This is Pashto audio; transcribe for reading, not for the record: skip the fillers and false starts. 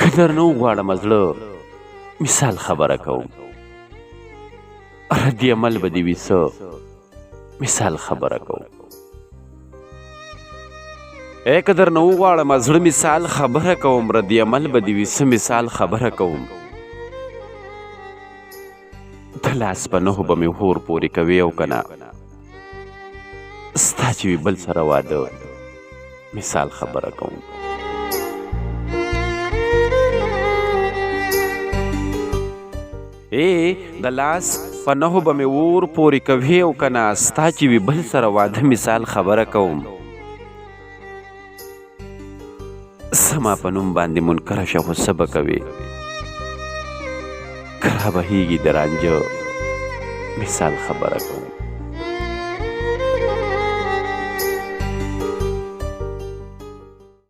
که درنه وغواړم زړه مثال خبره کوم رد عمل به دې وي څه مثال خبره کوم که درنه وغواړم زړه مثال خبره کوم رد عمل به دې وي څه مثال خبره کوم د لاس په نهو به مې هور پورې کوې او که نه ستا چې وي بل سره واده مثال خبره کوم د لاس په نهو به مې اور پورې کوې او که نه ستا چې وي بل سره واده مثال خبره کوم زما په نوم باندې منکره شه خو څه به کوې که رابهیږي د رانجه مثال خبره کوم